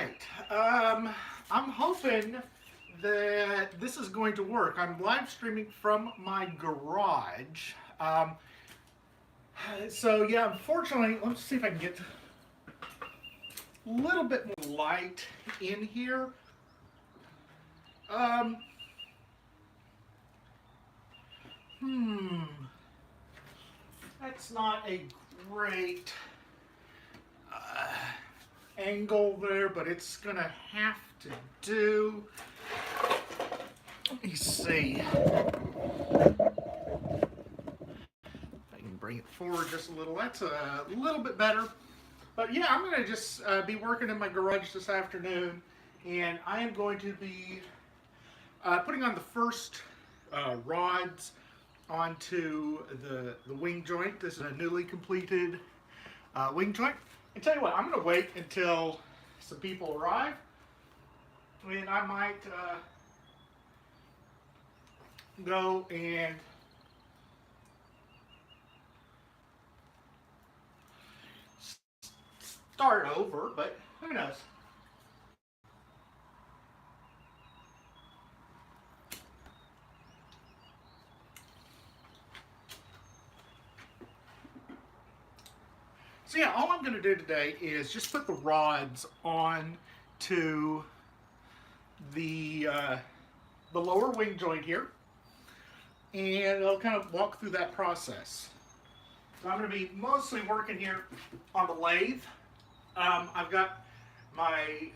right. I'm hoping that this is going to work. I'm live streaming from my garage. So yeah, unfortunately, let's see if I can get a little bit more light in here. Um, hmm, that's not a great angle there, but it's gonna have to do. Let me see if I can bring it forward just a little. That's a little bit better. But yeah, I'm gonna just be working in my garage this afternoon, and I am going to be putting on the first rods onto the wing joint. This is a newly completed wing joint. And tell you what, I'm going to wait until some people arrive, and I might go and start over, but who knows? So yeah, all I'm going to do today is just put the rods on to the lower wing joint here, and I'll kind of walk through that process. So I'm going to be mostly working here on the lathe. I've got my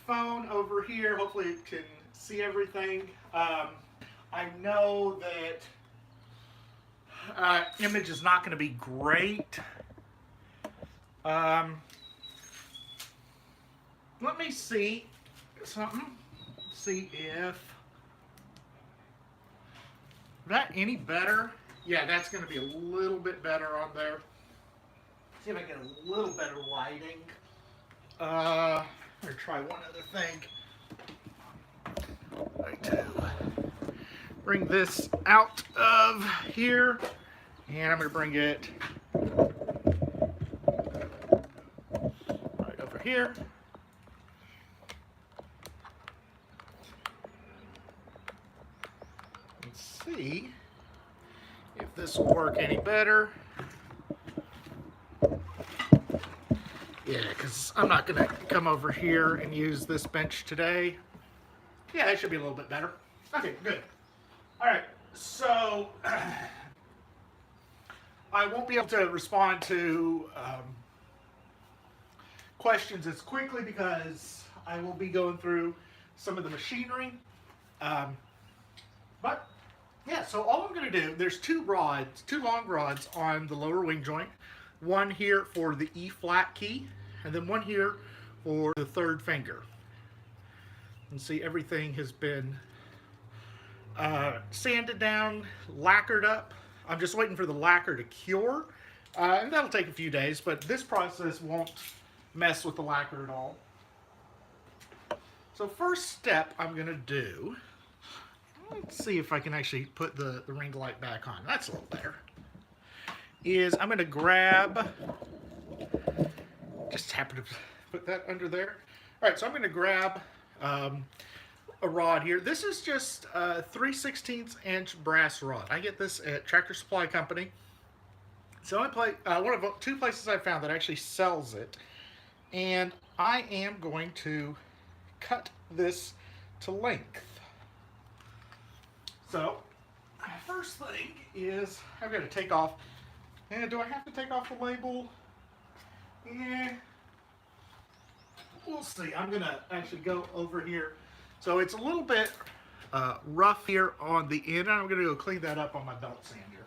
phone over here. Hopefully you can see everything. I know that image is not going to be great. Let me see something. See if that any better. Yeah, that's going to be a little bit better on there. See if I get a little better lighting. I'm going to try one other thing. Right to bring this out of here, and I'm going to bring it right over here. Let's see if this will work any better. Yeah, because I'm not going to come over here and use this bench today. Yeah, that should be a little bit better. Okay, good. All right, so I won't be able to respond to questions as quickly because I will be going through some of the machinery. But yeah, so all I'm going to do, there's two long rods on the lower wing joint. One here for the E flat key, and then one here for the third finger. And see, everything has been sanded down, lacquered up. I'm just waiting for the lacquer to cure, and that'll take a few days, but this process won't mess with the lacquer at all. So first step I'm going to do, let's see if I can actually put the ring light back on. That's a little better. Is I'm going to grab, just happen to put that under there. All right, so I'm going to grab a rod here. This is just a 3/16 inch brass rod. I get this at Tractor Supply Company. It's the only place, one of two places I found that actually sells it. And I am going to cut this to length. So, first thing is I've got to take off. And do I have to take off the label? Yeah. We'll see. I'm going to actually go over here. So it's a little bit rough here on the end. I'm going to go clean that up on my belt sander.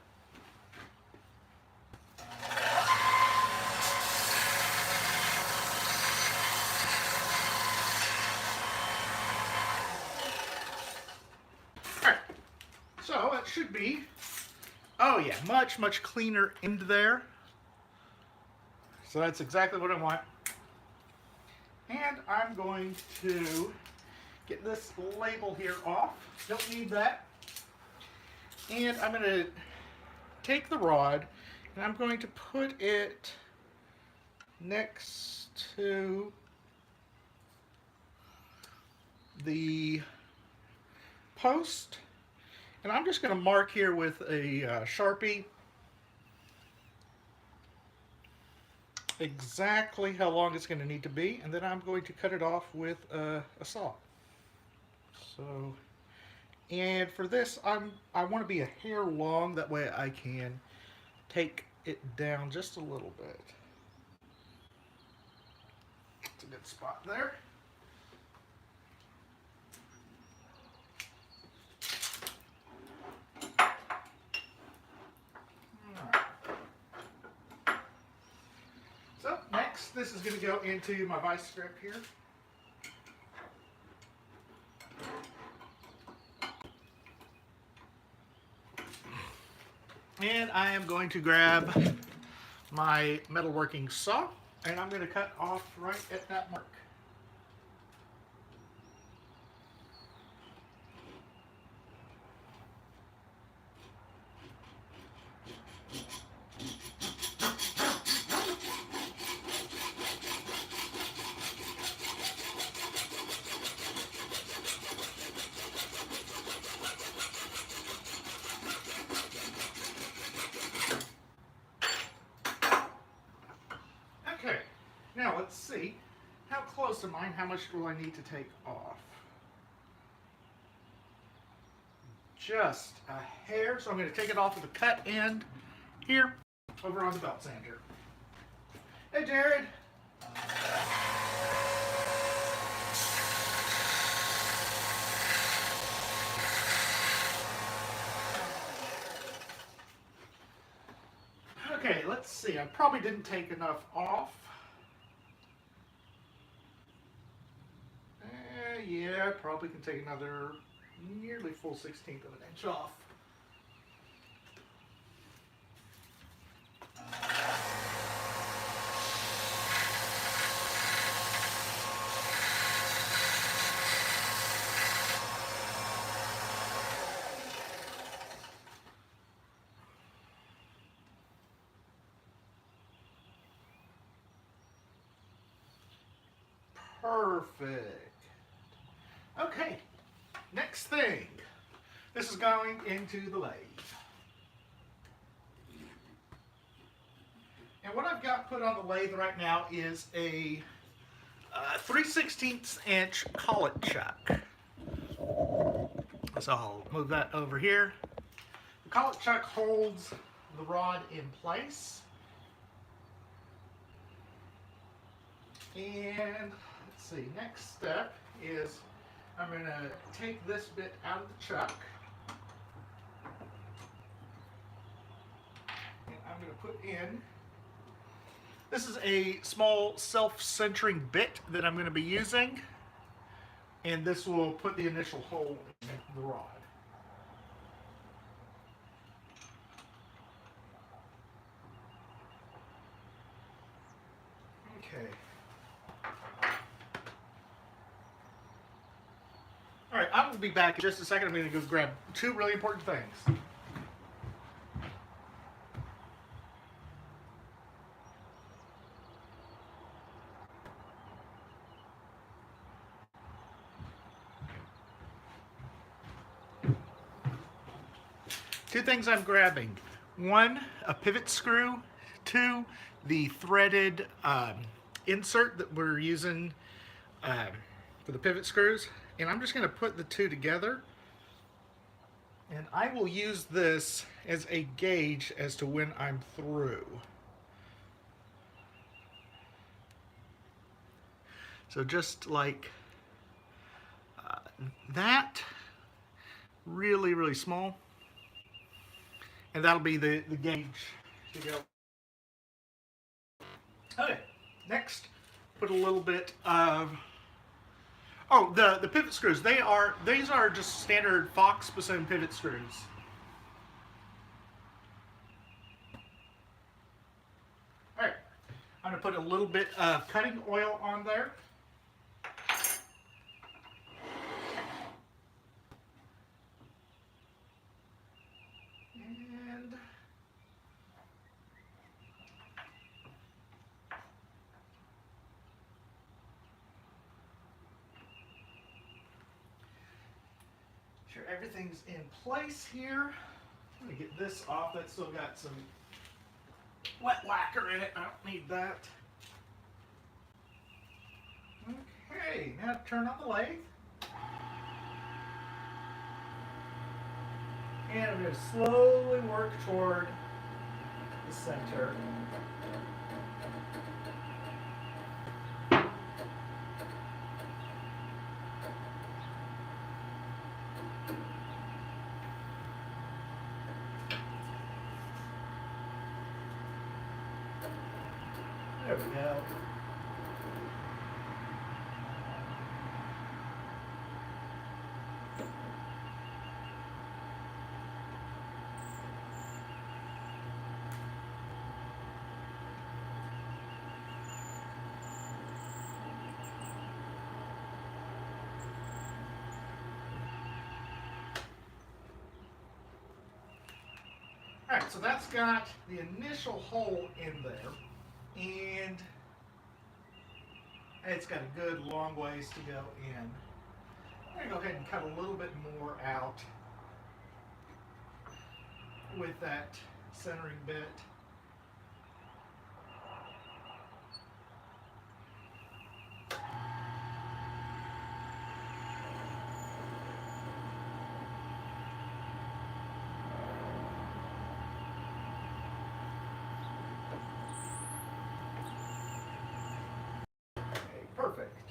All right. So it should be, oh yeah, much cleaner end there. So that's exactly what I want. And I'm going to get this label here off. Don't need that. And I'm going to take the rod and I'm going to put it next to the post, and I'm just going to mark here with a Sharpie exactly how long it's going to need to be, and then I'm going to cut it off with a saw. So, and for this, I want to be a hair long, that way I can take it down just a little bit. It's a good spot there. So next, this is going to go into my vice grip here. And I am going to grab my metalworking saw, and I'm going to cut off right at that mark. Okay, now let's see. How close am I and how much do I need to take off? Just a hair, so I'm going to take it off with the cut end here over on the belt sander. Hey Jared! Okay, let's see. I probably didn't take enough off. Yeah, probably can take another nearly full 1/16 of an inch off. Perfect. Okay, next thing. This is going into the lathe. And what I've got put on the lathe right now is a 3/16 inch collet chuck. So I'll move that over here. The collet chuck holds the rod in place. And let's see, next step is I'm going to take this bit out of the chuck. And I'm going to put in, this is a small self-centering bit that I'm going to be using. And this will put the initial hole in the rod. Okay. All right, I'm going to be back in just a second. I'm going to go grab two really important things. Two things I'm grabbing. One, a pivot screw. Two, the threaded insert that we're using for the pivot screws. And I'm just going to put the two together. And I will use this as a gauge as to when I'm through. So just like that, really, really small. And that'll be the gauge to go. Okay, next, put a little bit of, oh, the pivot screws. These are just standard Fox bassoon pivot screws. All right, I'm gonna put a little bit of cutting oil on there. And Sure everything's in place here. I'm going to get this off. That's still got some wet lacquer in it. I don't need that. Okay, now turn on the lathe. And I'm going to slowly work toward the center. There we go. Alright, so that's got the initial hole in there, and it's got a good long ways to go in. I'm going to go ahead and cut a little bit more out with that centering bit. Perfect.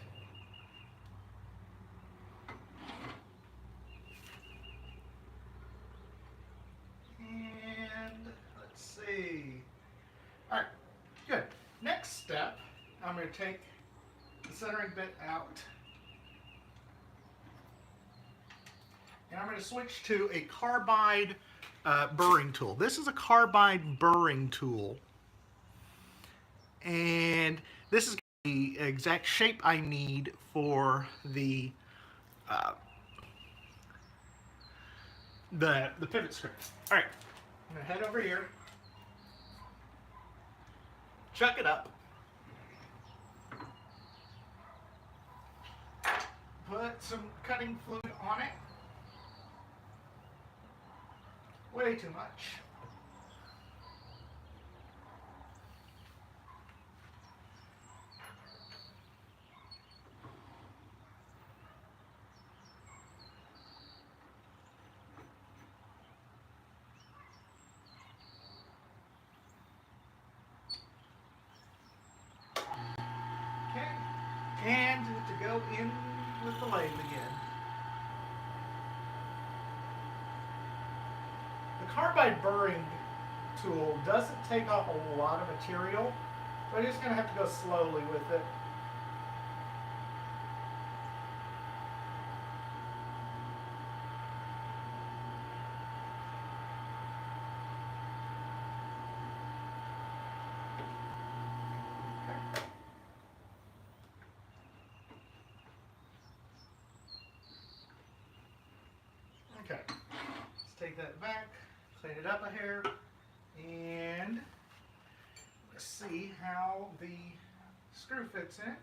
And let's see. All right, good. Next step, I'm going to take the centering bit out, and I'm going to switch to a carbide burring tool. This is a carbide burring tool, and this is the exact shape I need for the pivot screw. All right, I'm gonna head over here, chuck it up, put some cutting fluid on it. Way too much. And to go in with the lathe again. The carbide burring tool doesn't take off a lot of material, so I'm just going to have to go slowly with it. Okay, let's take that back, clean it up a hair, and let's see how the screw fits in.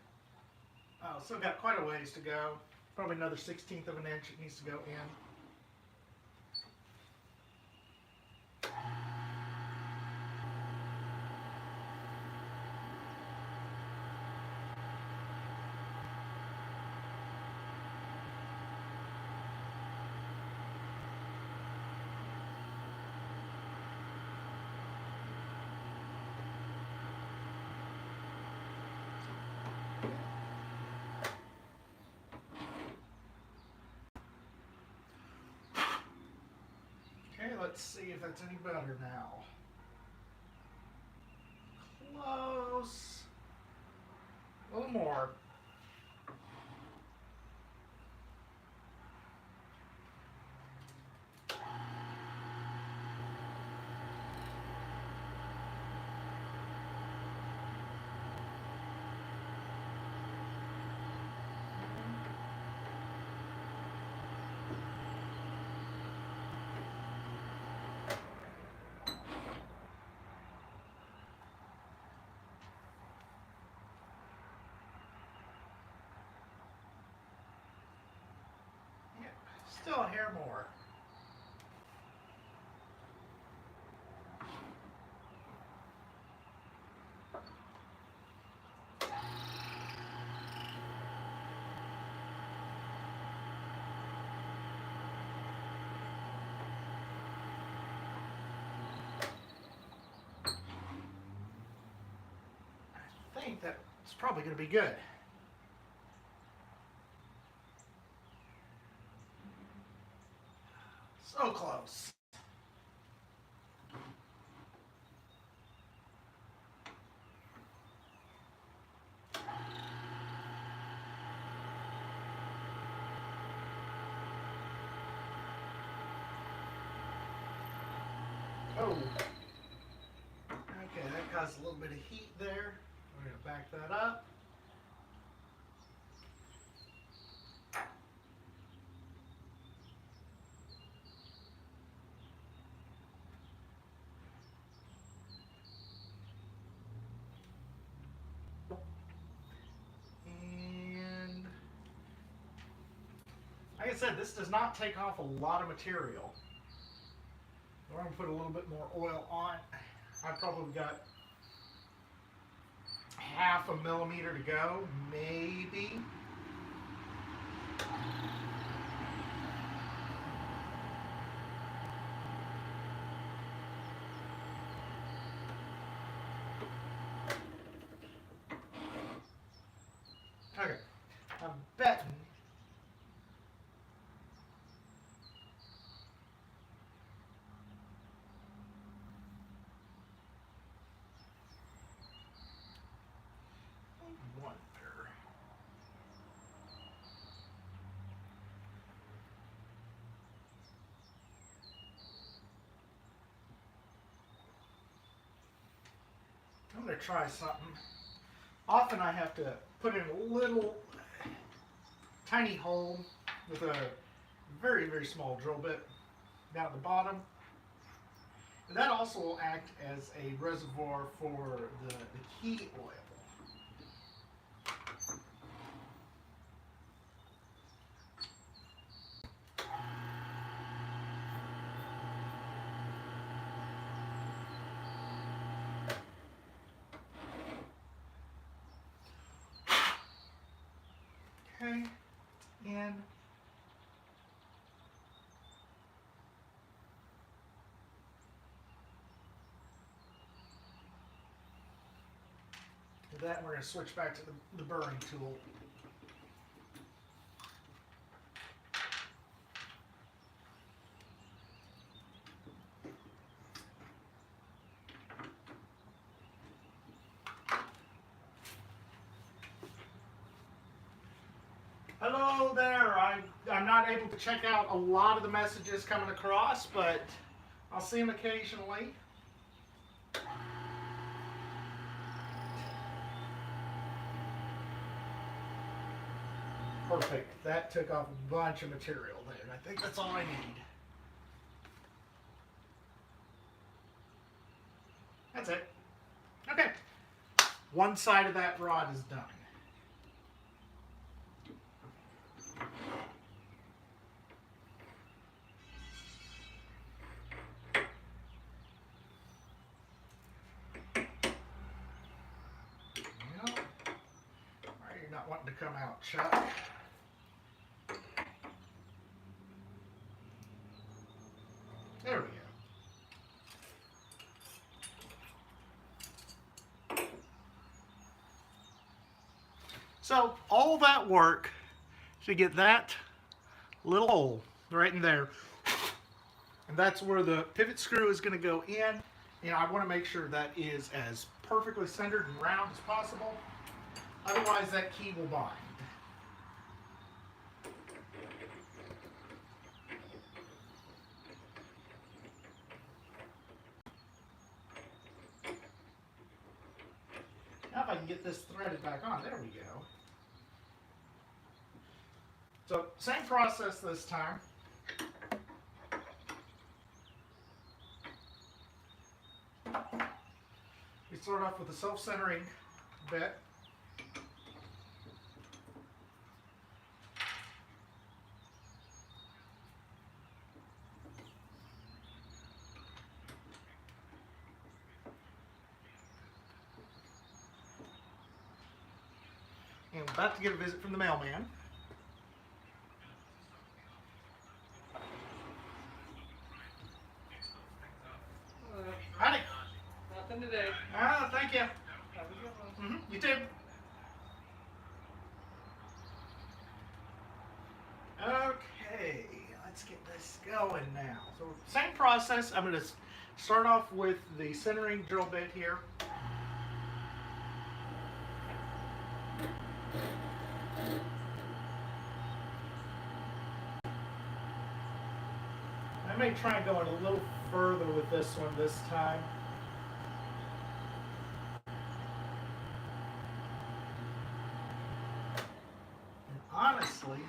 Oh, still got quite a ways to go. Probably another 1/16 of an inch it needs to go in. Okay, let's see if that's any better now. Close. A little more. Still a hair more. I think that's probably going to be good. So close. Oh. Okay, that caused a little bit of heat there. We're going to back that up. And like I said, this does not take off a lot of material. We're going to put a little bit more oil on. I've probably got half a millimeter to go, maybe. Okay, I'm betting wonder. I'm going to try something. Often I have to put in a little tiny hole with a very, very small drill bit down at the bottom. And that also will act as a reservoir for the key oil. Okay, and with that, we're going to switch back to the burring tool. Hello there. I'm not able to check out a lot of the messages coming across, but I'll see them occasionally. Perfect. That took off a bunch of material there, and I think that's all I need. That's it. Okay. One side of that rod is done. Well, why are you not wanting to come out, Chuck? There we go. So all that work to get that little hole right in there, and that's where the pivot screw is going to go in, and I want to make sure that is as perfectly centered and round as possible, otherwise that key will bind. Now if I can get this threaded back on, there we go. So same process this time. We start off with a self-centering bit. And we're about to get a visit from the mailman. Howdy. Nothing today. Ah, thank you. Have a good one. You too. Okay, let's get this going now. So same process. I'm going to start off with the centering drill bit here. I may try and go in a little further with this one this time. And honestly,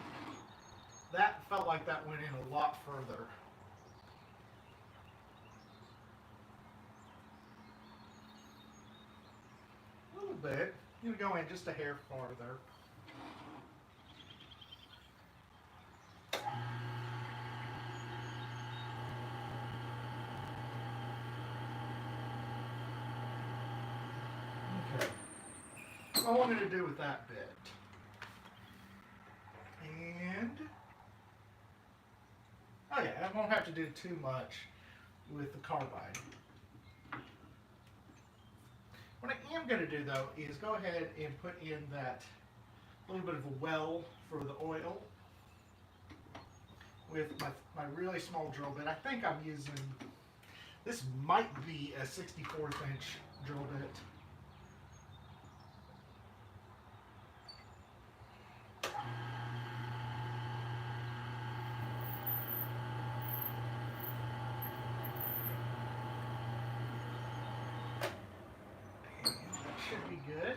that felt like that went in a lot further. A little bit. I'm going to go in just a hair farther. Okay. All I'm going to do with that bit. And oh yeah, I won't have to do too much with the carbide. What I am going to do though is go ahead and put in that little bit of a well for the oil with my really small drill bit. I think I'm using, this might be a 64th inch drill bit. Should be good.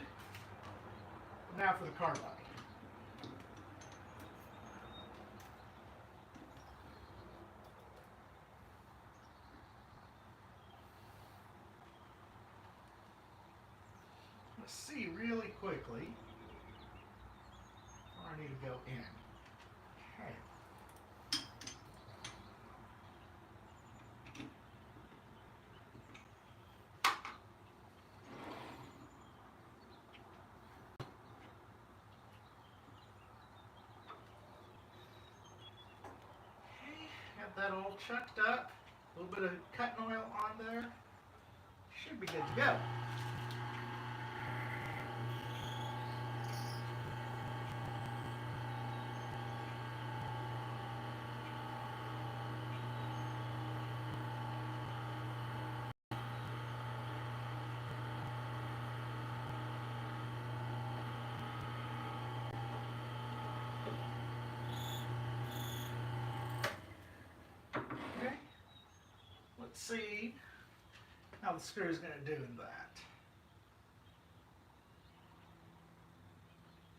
Now for the carbide. Let's see really quickly where I need to go in. Okay. Have that all chucked up. A little bit of cutting oil on there. Should be good to go. Okay. Let's see how the screw is going to do in that.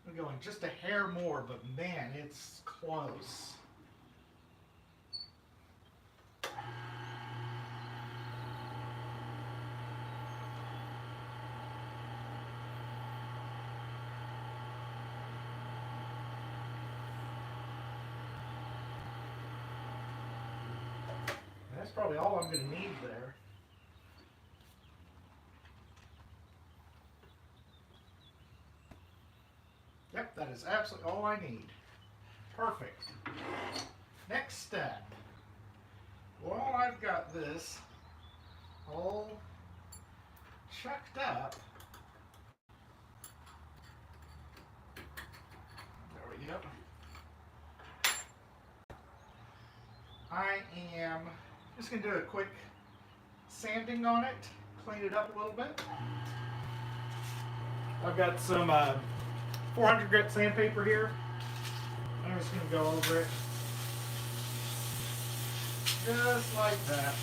I'm going just a hair more, but man, it's close. That's probably all I'm going to need there. Yep, that is absolutely all I need. Perfect. Next step. While I've got this all chucked up, there we go. I am just going to do a quick sanding on it, clean it up a little bit. I've got some 400 grit sandpaper here. I'm just going to go over it just like that.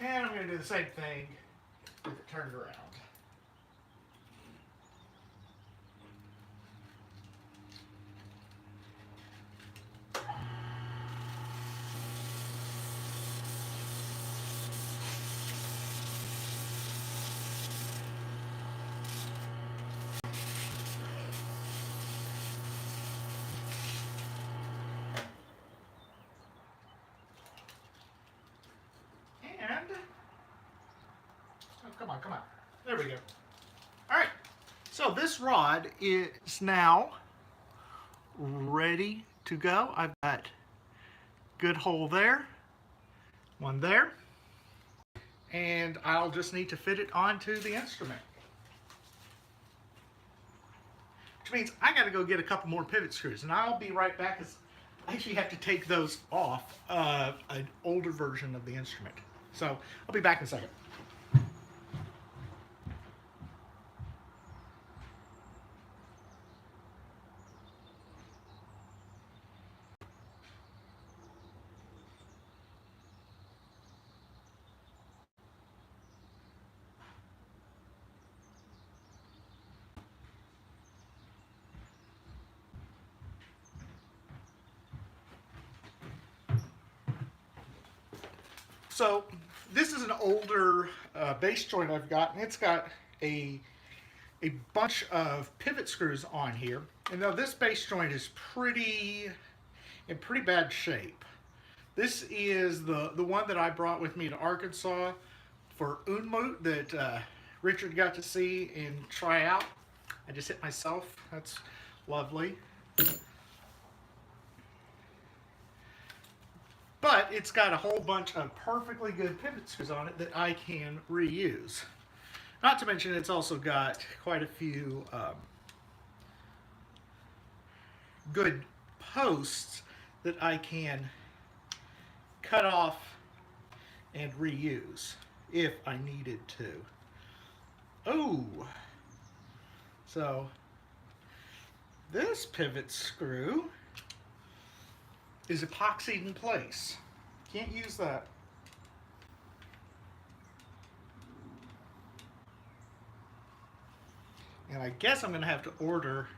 And I'm going to do the same thing with it turned around. come on. There we go. All right. So this rod is now ready to go. I've got good hole there, one there, and I'll just need to fit it onto the instrument. Which means I got to go get a couple more pivot screws, and I'll be right back because I actually have to take those off an older version of the instrument. So I'll be back in a second. So this is an older bass joint I've got, and it's got a bunch of pivot screws on here. And now this bass joint is in pretty bad shape. This is the one that I brought with me to Arkansas for Unmut that Richard got to see and try out. I just hit myself. That's lovely. But it's got a whole bunch of perfectly good pivot screws on it that I can reuse. Not to mention it's also got quite a few good posts that I can cut off and reuse if I needed to. Oh, so this pivot screw is epoxied in place. Can't use that. And I guess I'm going to have to order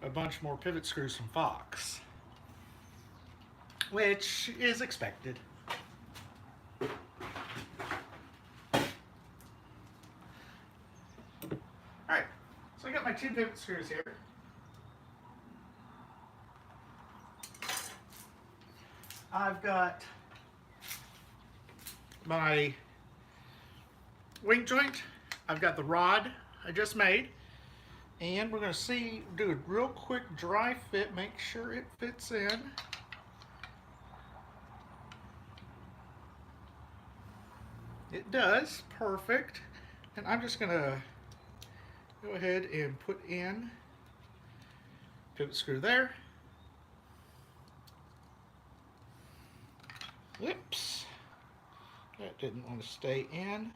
a bunch more pivot screws from Fox, which is expected. Alright, so I got my 2 pivot screws here. I've got my wing joint. I've got the rod I just made. And we're going to do a real quick dry fit, make sure it fits in. It does, perfect. And I'm just going to go ahead and put in pivot screw there. Whoops, that didn't want to stay in.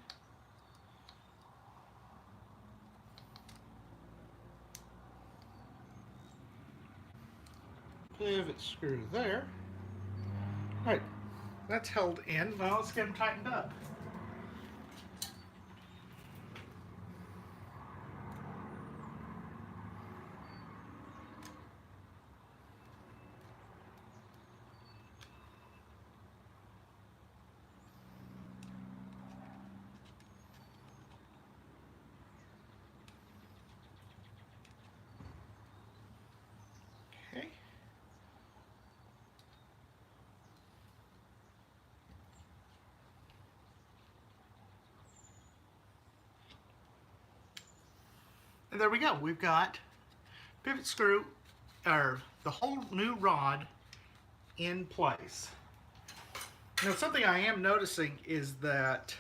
Pivot screw there. All right, that's held in. Now let's get them tightened up. Okay. And there we go. We've got pivot screw, or the whole new rod in place. Now something I am noticing is that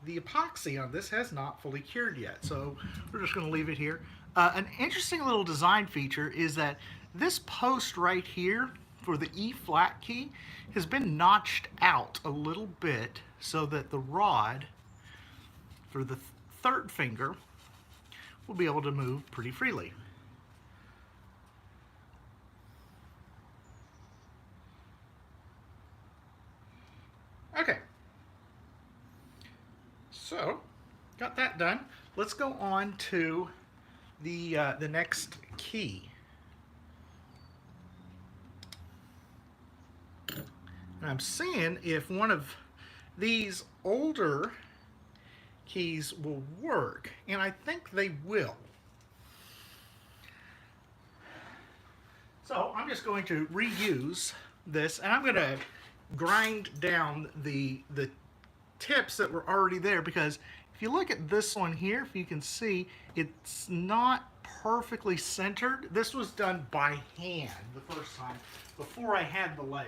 the epoxy on this has not fully cured yet, so we're just going to leave it here. An interesting little design feature is that this post right here for the E flat key has been notched out a little bit so that the rod for the third finger will be able to move pretty freely. Okay, so got that done. Let's go on to the next key. And I'm seeing if one of these older keys will work, and I think they will. So I'm just going to reuse this, and I'm going to grind down the tips that were already there, because if you look at this one here, if you can see, it's not perfectly centered. This was done by hand the first time before I had the lathe.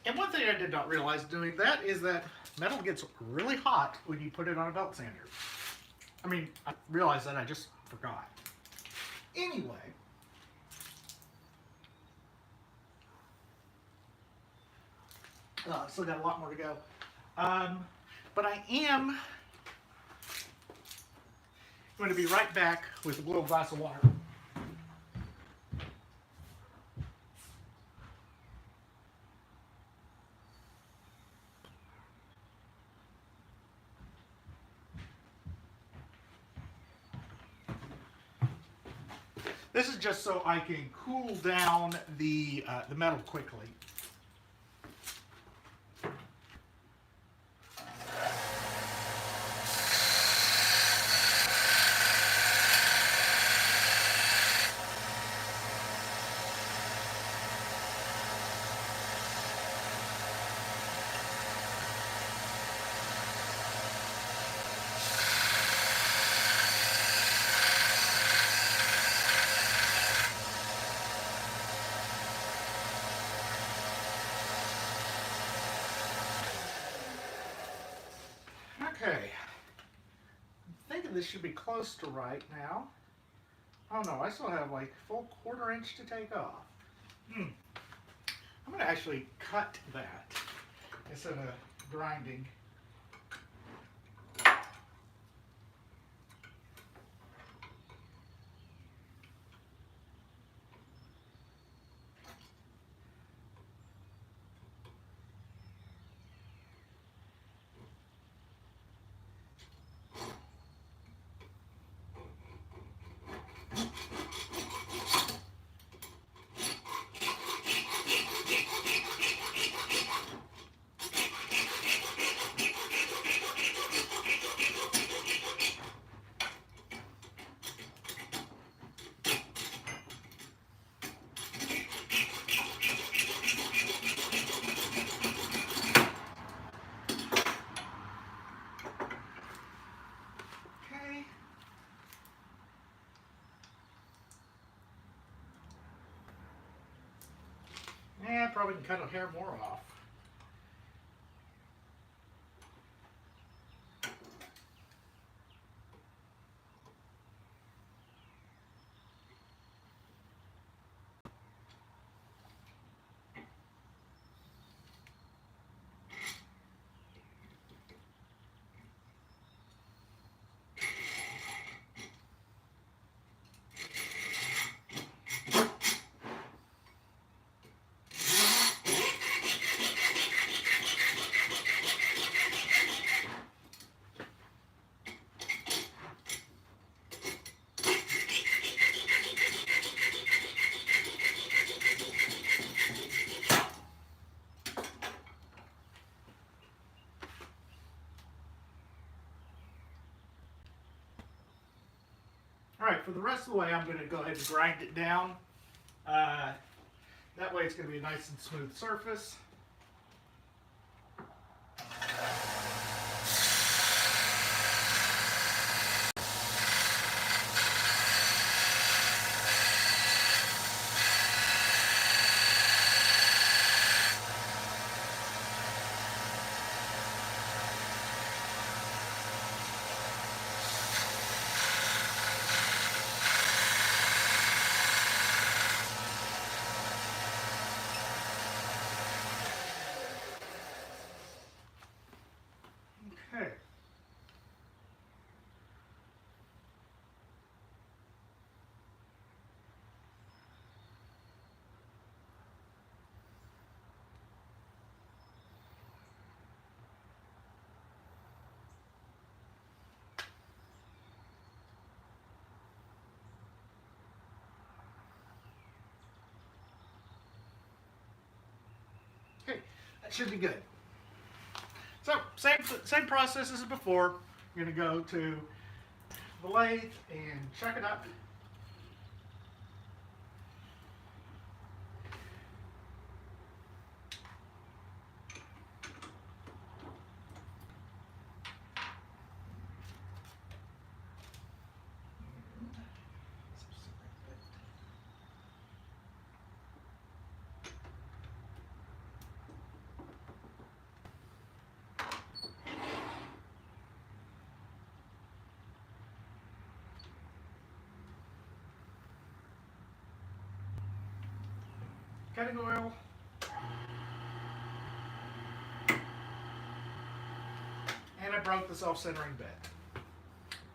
And one thing I did not realize doing that is that metal gets really hot when you put it on a belt sander. I mean, I realized that, I just forgot. Anyway, still got a lot more to go. But I am going to be right back with a little glass of water. This is just so I can cool down the metal quickly. Okay, I'm thinking this should be close to right now. Oh no, I still have like a full quarter-inch to take off. I'm going to actually cut that instead of grinding. Yeah, probably can cut a hair more off. All right, for the rest of the way, I'm going to go ahead and grind it down. That way it's going to be a nice and smooth surface. Okay, that should be good. So, same process as before. You're going to go to the lathe and chuck it up. Cutting oil. And I broke the self-centering bit.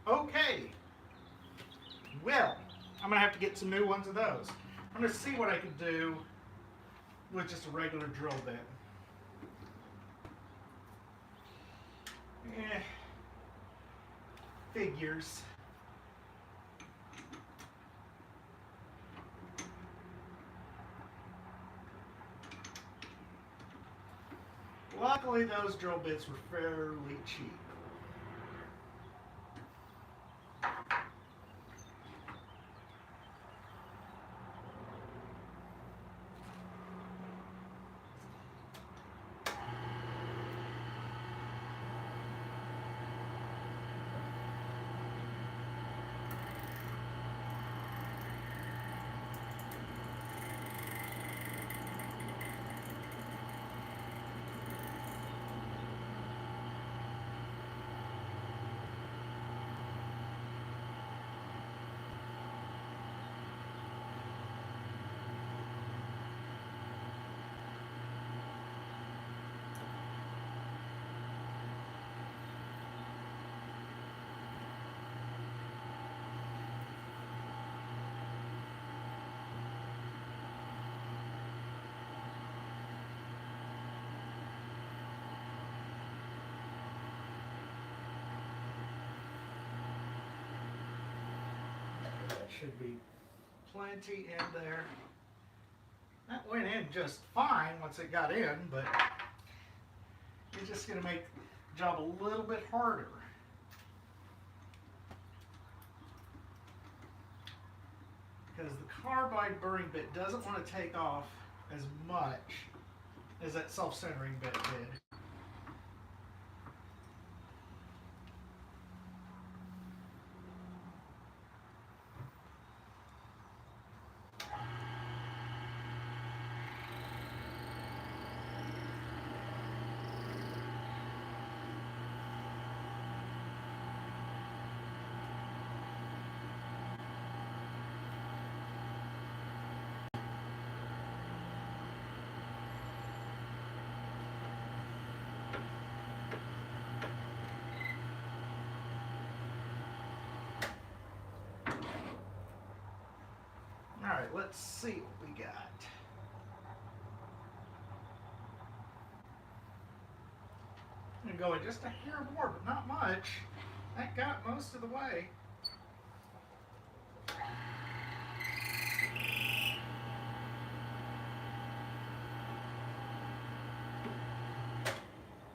Okay. Well, I'm going to have to get some new ones of those. I'm going to see what I can do with just a regular drill bit. Figures. Luckily, those drill bits were fairly cheap. That should be plenty in there. That went in just fine once it got in, but it's just going to make the job a little bit harder. Because the carbide burring bit doesn't want to take off as much as that self-centering bit did. Alright, let's see what we got. I'm going just a hair more, but not much. That got most of the way.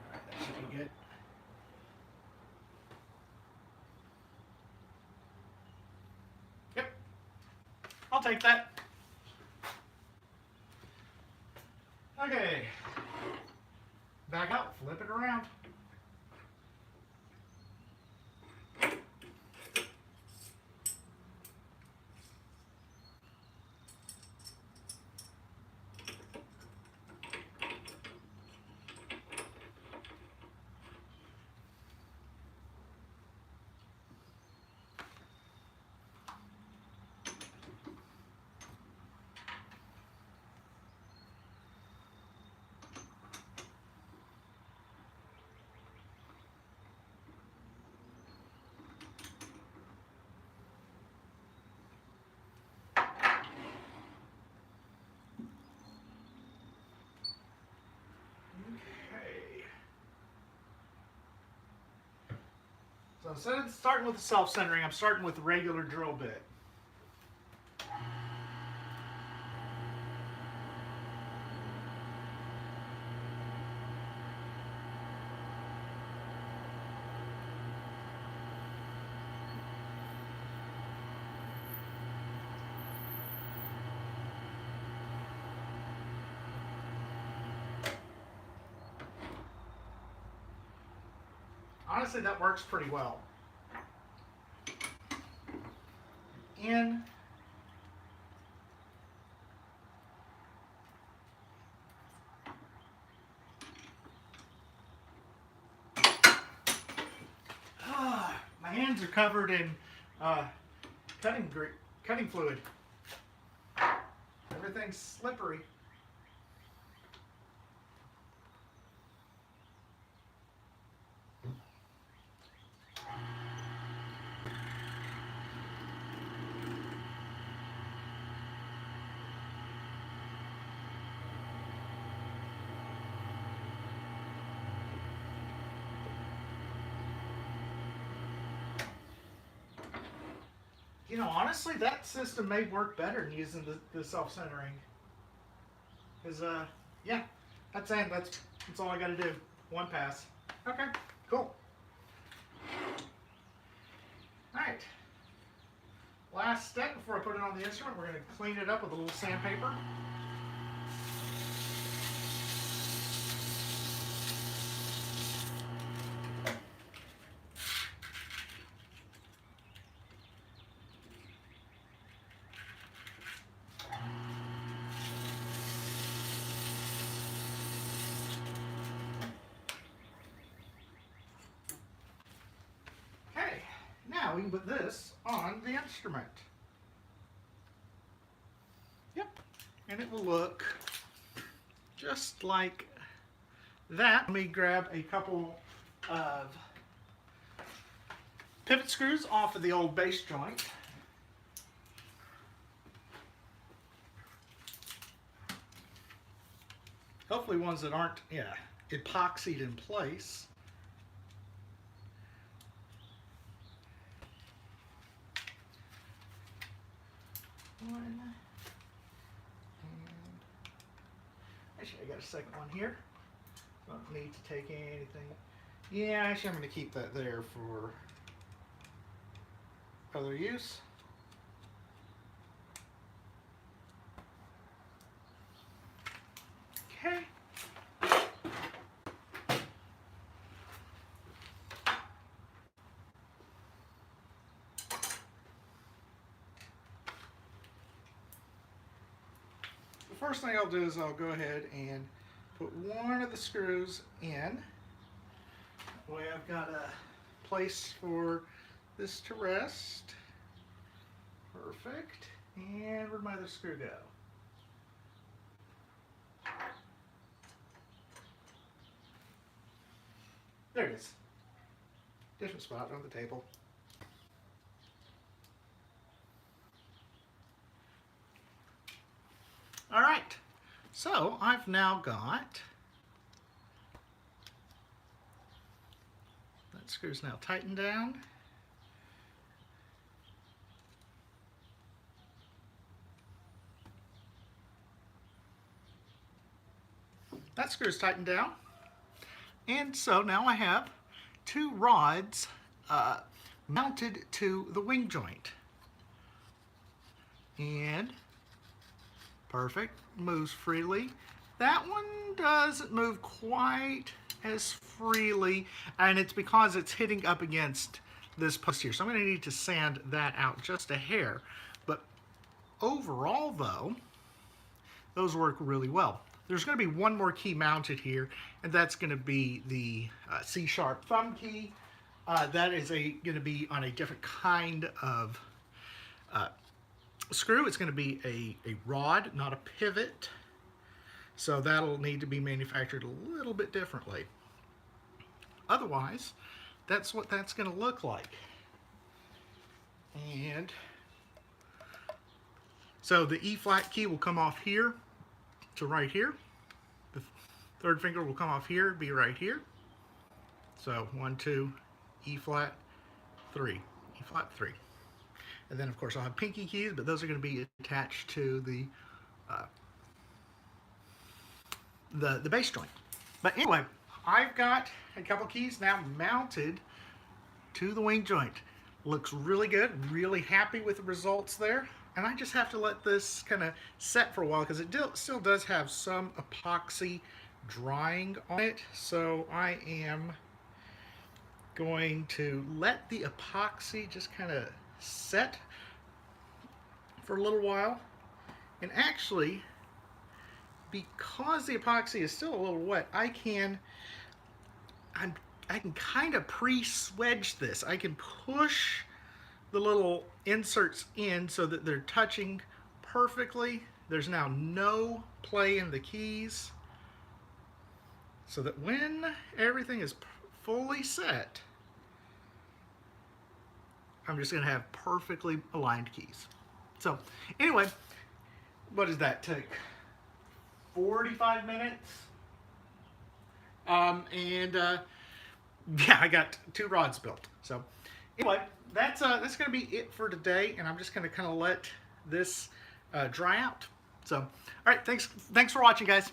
Alright, that should be good. Yep. I'll take that. Okay. Back out, flip it around. So instead of starting with the self-centering, I'm starting with the regular drill bit. Right, that should be good. honestly, that works pretty well. In. My hands are covered in cutting fluid. Everything's slippery. You know, honestly, that system may work better than using the self-centering. Because, yeah, that's all I got to do. One pass. Okay, cool. All right. Last step before I put it on the instrument, we're going to clean it up with a little sandpaper. Okay, now we can put this on the instrument. Yep, and it will look just like that. Let me grab a couple of pivot screws off of the old bass joint. Hopefully ones that aren't, epoxied in place. One. And actually, I got a second one here. Don't need to take anything. Yeah, actually, I'm going to keep that there for other use. Okay. The first thing I'll do is I'll go ahead and put one of the screws in. That way I've got a place for this to rest. Perfect. And where'd my other screw go? There it is. Different spot on the table. All right, so I've now got, that screw's now tightened down. That screw's tightened down. And so now I have two rods mounted to the wing joint. And perfect, moves freely. That one doesn't move quite as freely, and it's because it's hitting up against this post here. So I'm going to need to sand that out just a hair. But overall, though, those work really well. There's going to be one more key mounted here, and that's going to be the C# thumb key. That is going to be on a different kind of screw. It's going to be a rod, not a pivot. So that'll need to be manufactured a little bit differently. Otherwise, that's what that's going to look like. And so the E flat key will come off here to right here. The third finger will come off here, be right here. So 1, 2, E flat, 3, E flat, 3. And then of course I'll have pinky keys, but those are going to be attached to the bass joint. But anyway, I've got a couple keys now mounted to the wing joint. Looks really good, really happy with the results there. And I just have to let this kind of set for a while because it still does have some epoxy drying on it. So I am going to let the epoxy just kind of set for a little while. And actually, because the epoxy is still a little wet, I can kind of pre-swedge this. I can push the little inserts in so that they're touching perfectly. There's now no play in the keys, so that when everything is fully set, I'm just going to have perfectly aligned keys. So anyway, what does that take? 45 minutes. Yeah, I got 2 rods built. So anyway, that's going to be it for today, and I'm just going to kind of let this dry out. So, all right, thanks for watching, guys.